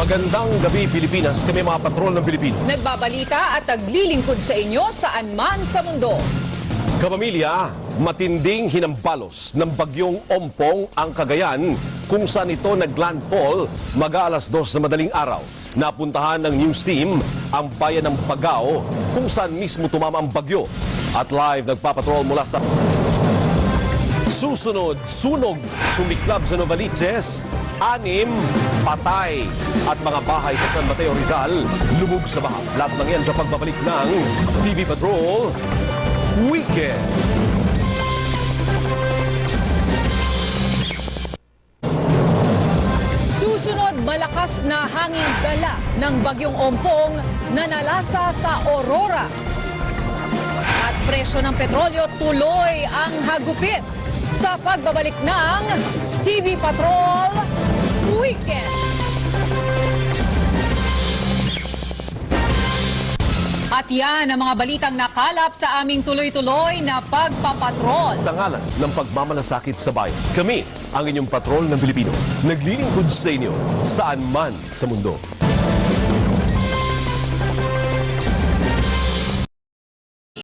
Magandang gabi Pilipinas, kami mga patrol ng Pilipino. Nagbabalita at naglilingkod sa inyo saan man sa mundo. Kapamilya, matinding hinambalos ng bagyong Ompong ang Cagayan kung saan ito naglandfall mag-aalas 2 na madaling araw. Napuntahan ng news team ang bayan ng Pagao kung saan mismo tumama ang bagyo. At live nagpapatrol mula sa susunod, sunog, sumiklab sa Novaliches, 6 patay at mga bahay sa San Mateo Rizal lubog sa baha. Lahat ng yan sa pagbabalik ng TV Patrol Weekend. Susunod, malakas na hangin dala ng bagyong Ompong na nalasa sa Aurora. At presyo ng petrolyo tuloy ang hagupit sa pagbabalik ng TV Patrol Weekend. At yan ang mga balitang nakalap sa aming tuloy-tuloy na pagpapatrol. Sa ngalan ng pagmamalasakit sa bayan, kami ang inyong patrol ng Pilipino. Naglilingkod sa inyo saan man sa mundo.